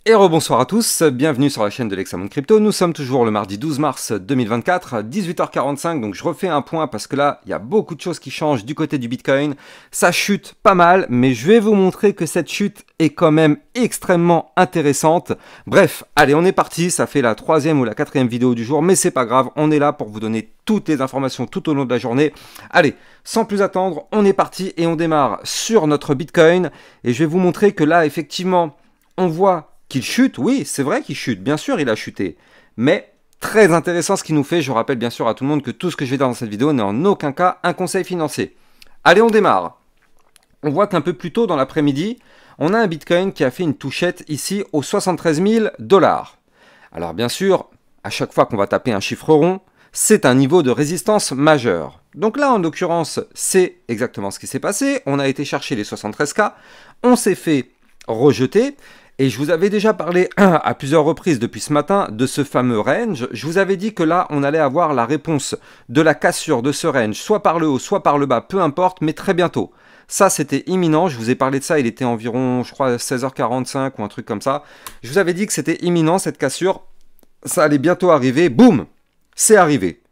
Et rebonsoir à tous, bienvenue sur la chaîne de l'Hexamone Crypto. Nous sommes toujours le mardi 12 mars 2024, 18h45, donc je refais un point parce que là, il y a beaucoup de choses qui changent du côté du Bitcoin. Ça chute pas mal, mais je vais vous montrer que cette chute est quand même extrêmement intéressante. Bref, allez, on est parti, ça fait la troisième ou la quatrième vidéo du jour, mais c'est pas grave, on est là pour vous donner toutes les informations tout au long de la journée. Allez, sans plus attendre, on est parti et on démarre sur notre Bitcoin. Et je vais vous montrer que là, effectivement, on voit qu'il chute, oui, c'est vrai qu'il chute, bien sûr il a chuté, mais très intéressant ce qu'il nous fait. Je rappelle bien sûr à tout le monde que tout ce que je vais dire dans cette vidéo n'est en aucun cas un conseil financier. Allez, on démarre. On voit qu'un peu plus tôt dans l'après-midi, on a un Bitcoin qui a fait une touchette ici aux 73 000 $. Alors bien sûr, à chaque fois qu'on va taper un chiffre rond, c'est un niveau de résistance majeur. Donc là, en l'occurrence, c'est exactement ce qui s'est passé. On a été chercher les 73K, on s'est fait rejeter. Et je vous avais déjà parlé à plusieurs reprises depuis ce matin de ce fameux range. Je vous avais dit que là, on allait avoir la réponse de la cassure de ce range, soit par le haut, soit par le bas, peu importe, mais très bientôt. Ça, c'était imminent. Je vous ai parlé de ça, il était environ, je crois, 16h45 ou un truc comme ça. Je vous avais dit que c'était imminent, cette cassure. Ça allait bientôt arriver. Boum! C'est arrivé.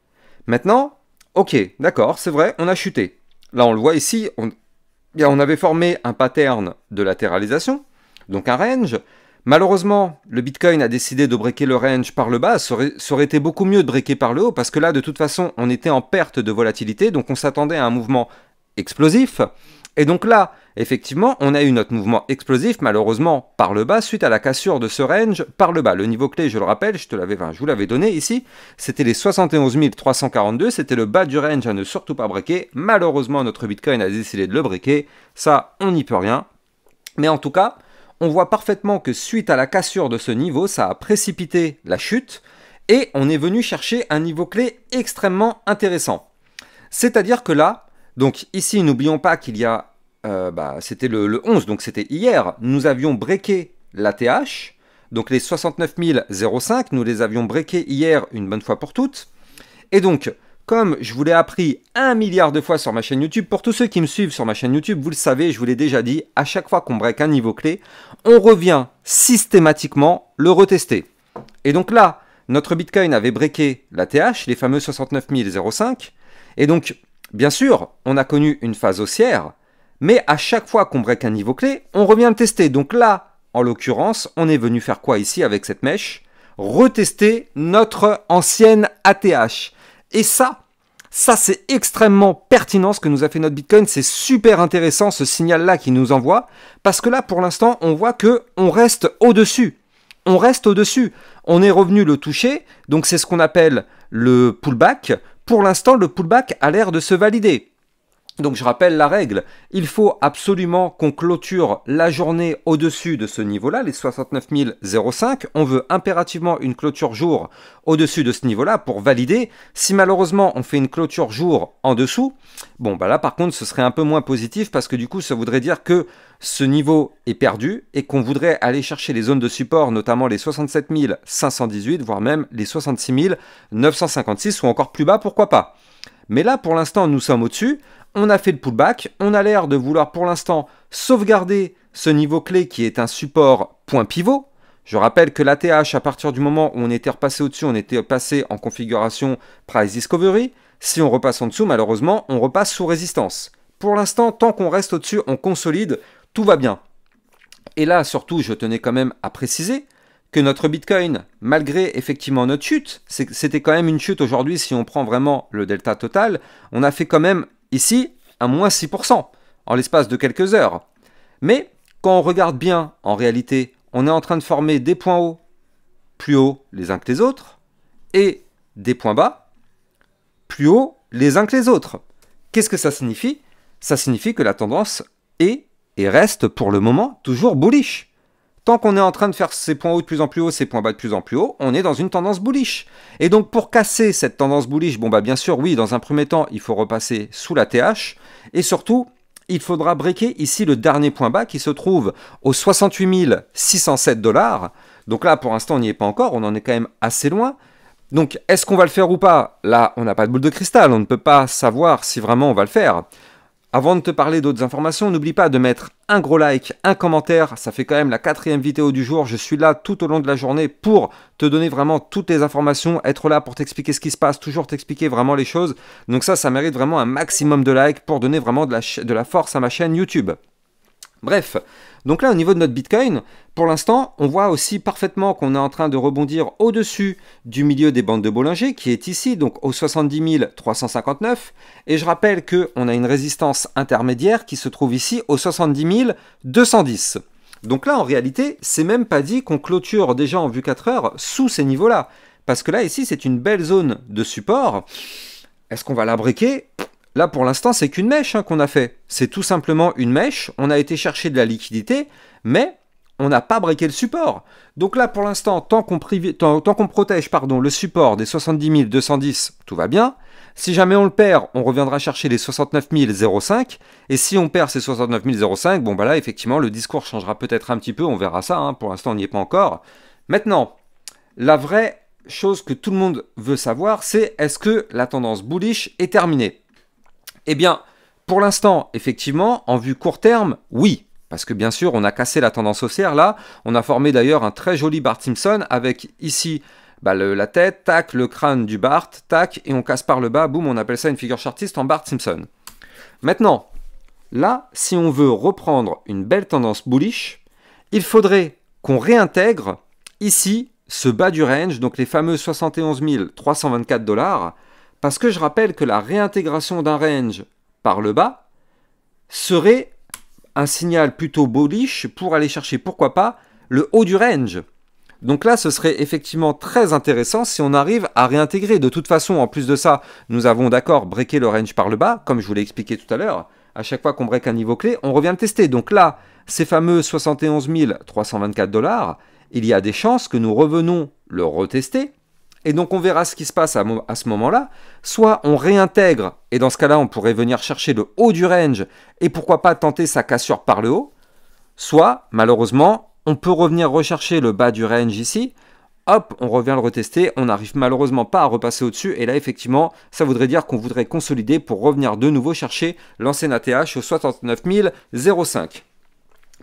Maintenant, ok, d'accord, c'est vrai, on a chuté. Là, on le voit ici, on avait formé un pattern de latéralisation. Donc un range. Malheureusement, le Bitcoin a décidé de breaker le range par le bas. Ça aurait été beaucoup mieux de breaker par le haut parce que là, de toute façon, on était en perte de volatilité. Donc on s'attendait à un mouvement explosif. Et donc là, effectivement, on a eu notre mouvement explosif, malheureusement, par le bas, suite à la cassure de ce range par le bas. Le niveau clé, je le rappelle, je vous l'avais donné ici, c'était les 71 342, c'était le bas du range à ne surtout pas breaker. Malheureusement, notre Bitcoin a décidé de le breaker. Ça, on n'y peut rien. Mais en tout cas, on voit parfaitement que suite à la cassure de ce niveau, ça a précipité la chute et on est venu chercher un niveau clé extrêmement intéressant. C'est-à-dire que là, donc ici, n'oublions pas qu'il y a, c'était le 11, donc c'était hier, nous avions breaké l'ATH, donc les 69 005, nous les avions breakés hier une bonne fois pour toutes. Et donc, comme je vous l'ai appris 1 milliard de fois sur ma chaîne YouTube, pour tous ceux qui me suivent sur ma chaîne YouTube, vous le savez, je vous l'ai déjà dit, à chaque fois qu'on break un niveau clé, on revient systématiquement le retester. Et donc là, notre Bitcoin avait breaké l'ATH, les fameux 69 005, et donc, bien sûr, on a connu une phase haussière, mais à chaque fois qu'on break un niveau clé, on revient le tester. Donc là, en l'occurrence, on est venu faire quoi ici avec cette mèche? Retester notre ancienne ATH. Et ça c'est extrêmement pertinent ce que nous a fait notre Bitcoin. C'est super intéressant ce signal-là qu'il nous envoie. Parce que là, pour l'instant, on voit qu'on reste au-dessus. On reste au-dessus. On est revenu le toucher. Donc, c'est ce qu'on appelle le pullback. Pour l'instant, le pullback a l'air de se valider. Donc je rappelle la règle, il faut absolument qu'on clôture la journée au-dessus de ce niveau-là, les 69 005. On veut impérativement une clôture jour au-dessus de ce niveau-là pour valider. Si malheureusement on fait une clôture jour en dessous, bon bah là par contre ce serait un peu moins positif parce que du coup ça voudrait dire que ce niveau est perdu et qu'on voudrait aller chercher les zones de support, notamment les 67 518, voire même les 66 956 ou encore plus bas, pourquoi pas. Mais là pour l'instant nous sommes au-dessus. On a fait le pullback, on a l'air de vouloir pour l'instant sauvegarder ce niveau clé qui est un support point pivot. Je rappelle que l'ATH, à partir du moment où on était repassé au-dessus, on était passé en configuration Price Discovery. Si on repasse en dessous, malheureusement, on repasse sous résistance. Pour l'instant, tant qu'on reste au-dessus, on consolide, tout va bien. Et là, surtout, je tenais quand même à préciser que notre Bitcoin, malgré effectivement notre chute, c'était quand même une chute aujourd'hui, si on prend vraiment le delta total, on a fait quand même ici, un moins 6% en l'espace de quelques heures. Mais quand on regarde bien, en réalité, on est en train de former des points hauts, plus hauts les uns que les autres, et des points bas, plus hauts les uns que les autres. Qu'est-ce que ça signifie? Ça signifie que la tendance est et reste pour le moment toujours bullish. Tant qu'on est en train de faire ces points hauts de plus en plus haut, ces points bas de plus en plus haut, on est dans une tendance bullish. Et donc pour casser cette tendance bullish, bon bah bien sûr, oui, dans un premier temps, il faut repasser sous la TH. Et surtout, il faudra breaker ici le dernier point bas qui se trouve aux 68 607 $. Donc là, pour l'instant, on n'y est pas encore, on en est quand même assez loin. Donc est-ce qu'on va le faire ou pas? Là, on n'a pas de boule de cristal, on ne peut pas savoir si vraiment on va le faire. Avant de te parler d'autres informations, n'oublie pas de mettre un gros like, un commentaire, ça fait quand même la 4e vidéo du jour, je suis là tout au long de la journée pour te donner vraiment toutes les informations, être là pour t'expliquer ce qui se passe, toujours t'expliquer vraiment les choses, donc ça mérite vraiment un maximum de likes pour donner vraiment de la force à ma chaîne YouTube. Bref, donc là au niveau de notre Bitcoin, pour l'instant, on voit aussi parfaitement qu'on est en train de rebondir au-dessus du milieu des bandes de Bollinger, qui est ici, donc au 70 359. Et je rappelle qu'on a une résistance intermédiaire qui se trouve ici au 70 210. Donc là, en réalité, c'est même pas dit qu'on clôture déjà en vue 4 heures sous ces niveaux-là. Parce que là, ici, c'est une belle zone de support. Est-ce qu'on va la breaker ? Là, pour l'instant, c'est qu'une mèche qu'on a fait. C'est tout simplement une mèche. On a été chercher de la liquidité, mais on n'a pas breaké le support. Donc là, pour l'instant, tant qu'on protège le support des 70 210, tout va bien. Si jamais on le perd, on reviendra chercher les 69 005. Et si on perd ces 69 005, bon bah là, effectivement, le discours changera peut-être un petit peu. On verra ça. Pour l'instant, on n'y est pas encore. Maintenant, la vraie chose que tout le monde veut savoir, c'est est-ce que la tendance bullish est terminée ? Eh bien, pour l'instant, effectivement, en vue court terme, oui. Parce que bien sûr, on a cassé la tendance haussière là. On a formé d'ailleurs un très joli Bart Simpson avec ici la tête, tac, le crâne du Bart, tac, et on casse par le bas, boum, on appelle ça une figure chartiste en Bart Simpson. Maintenant, là, si on veut reprendre une belle tendance bullish, il faudrait qu'on réintègre ici ce bas du range, donc les fameux 71 324 $. Parce que je rappelle que la réintégration d'un range par le bas serait un signal plutôt bullish pour aller chercher, pourquoi pas, le haut du range. Donc là, ce serait effectivement très intéressant si on arrive à réintégrer. De toute façon, en plus de ça, nous avons d'accord breaké le range par le bas, comme je vous l'ai expliqué tout à l'heure. À chaque fois qu'on break un niveau clé, on revient le tester. Donc là, ces fameux 71 324 $, il y a des chances que nous revenons le retester. Et donc on verra ce qui se passe à ce moment-là. Soit on réintègre, et dans ce cas-là, on pourrait venir chercher le haut du range, et pourquoi pas tenter sa cassure par le haut. Soit, malheureusement, on peut revenir rechercher le bas du range ici. Hop, on revient le retester. On n'arrive malheureusement pas à repasser au-dessus. Et là, effectivement, ça voudrait dire qu'on voudrait consolider pour revenir de nouveau chercher l'ancien ATH au 69 005.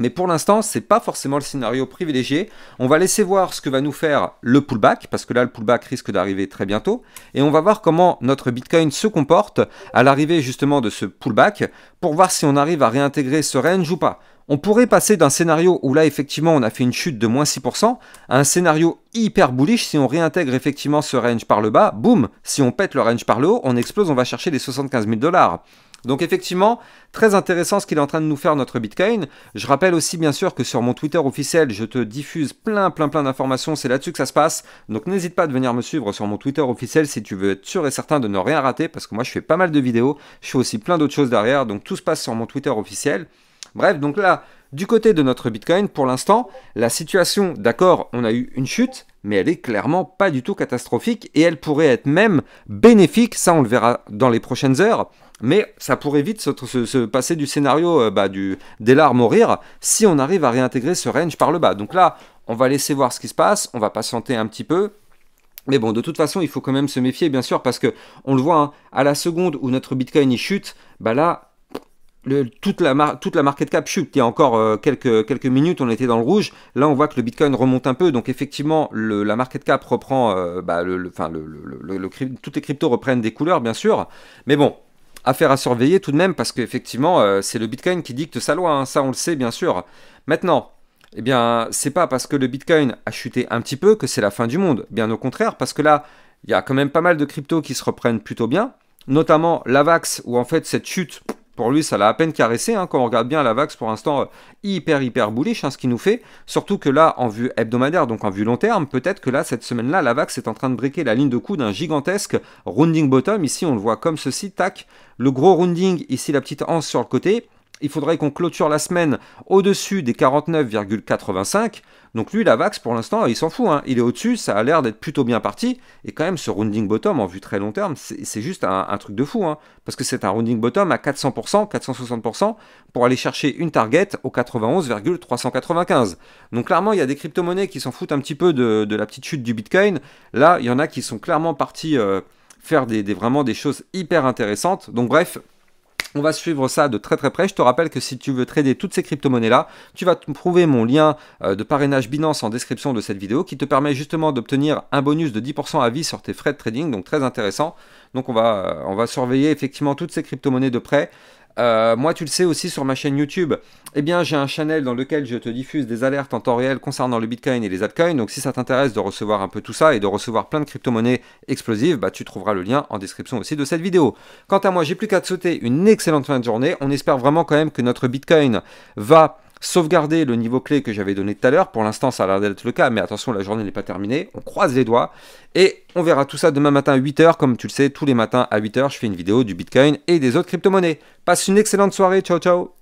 Mais pour l'instant, ce n'est pas forcément le scénario privilégié. On va laisser voir ce que va nous faire le pullback, parce que là, le pullback risque d'arriver très bientôt. Et on va voir comment notre Bitcoin se comporte à l'arrivée justement de ce pullback, pour voir si on arrive à réintégrer ce range ou pas. On pourrait passer d'un scénario où là, effectivement, on a fait une chute de moins 6%, à un scénario hyper bullish si on réintègre effectivement ce range par le bas. Boum, si on pète le range par le haut, on explose, on va chercher les 75 000 $. Donc effectivement, très intéressant ce qu'il est en train de nous faire notre Bitcoin. Je rappelle aussi bien sûr que sur mon Twitter officiel, je te diffuse plein d'informations, c'est là-dessus que ça se passe. Donc n'hésite pas à venir me suivre sur mon Twitter officiel si tu veux être sûr et certain de ne rien rater, parce que moi je fais pas mal de vidéos, je fais aussi plein d'autres choses derrière, donc tout se passe sur mon Twitter officiel. Bref, donc là, du côté de notre Bitcoin, pour l'instant, la situation, d'accord, on a eu une chute, mais elle est clairement pas du tout catastrophique et elle pourrait être même bénéfique, ça on le verra dans les prochaines heures, mais ça pourrait vite se passer du scénario des larmes mourir si on arrive à réintégrer ce range par le bas. Donc là, on va laisser voir ce qui se passe, on va patienter un petit peu. Mais bon, de toute façon, il faut quand même se méfier, bien sûr, parce que on le voit, à la seconde où notre Bitcoin y chute, là, toute la market cap chute. Il y a encore quelques minutes, on était dans le rouge. Là, on voit que le Bitcoin remonte un peu. Donc, effectivement, la market cap reprend... toutes les cryptos reprennent des couleurs, bien sûr. Mais bon, affaire à surveiller tout de même, parce qu'effectivement, c'est le Bitcoin qui dicte sa loi. Ça, on le sait, bien sûr. Maintenant, eh bien, c'est pas parce que le Bitcoin a chuté un petit peu que c'est la fin du monde. Bien au contraire, parce que là, il y a quand même pas mal de cryptos qui se reprennent plutôt bien. Notamment l'AVAX, où en fait, cette chute... Pour lui, ça l'a à peine caressé, quand on regarde bien la VAX pour l'instant hyper bullish, ce qu'il nous fait. Surtout que là, en vue hebdomadaire, donc en vue long terme, peut-être que là, cette semaine-là, la VAX est en train de briquer la ligne de coup d'un gigantesque rounding bottom. Ici, on le voit comme ceci, tac. Le gros rounding, ici, la petite anse sur le côté. Il faudrait qu'on clôture la semaine au-dessus des 49,85. Donc lui, la VAX, pour l'instant, il s'en fout. Il est au-dessus, ça a l'air d'être plutôt bien parti. Et quand même, ce rounding bottom, en vue très long terme, c'est juste un truc de fou. Parce que c'est un rounding bottom à 400%, 460%, pour aller chercher une target au 91,395. Donc clairement, il y a des crypto-monnaies qui s'en foutent un petit peu de la petite chute du Bitcoin. Là, il y en a qui sont clairement partis faire vraiment des choses hyper intéressantes. Donc bref... On va suivre ça de très très près. Je te rappelle que si tu veux trader toutes ces crypto-monnaies-là, tu vas trouver mon lien de parrainage Binance en description de cette vidéo qui te permet justement d'obtenir un bonus de 10% à vie sur tes frais de trading, donc très intéressant. Donc on va surveiller effectivement toutes ces crypto-monnaies de près. Moi, tu le sais aussi sur ma chaîne YouTube, eh bien, j'ai un channel dans lequel je te diffuse des alertes en temps réel concernant le Bitcoin et les altcoins. Donc, si ça t'intéresse de recevoir un peu tout ça et de recevoir plein de crypto-monnaies explosives, bah, tu trouveras le lien en description aussi de cette vidéo. Quant à moi, j'ai plus qu'à te souhaiter une excellente fin de journée. On espère vraiment quand même que notre Bitcoin va sauvegarder le niveau clé que j'avais donné tout à l'heure. Pour l'instant, ça a l'air d'être le cas, mais attention, la journée n'est pas terminée. On croise les doigts et on verra tout ça demain matin à 8h. Comme tu le sais, tous les matins à 8h, je fais une vidéo du Bitcoin et des autres crypto-monnaies. Passe une excellente soirée. Ciao, ciao.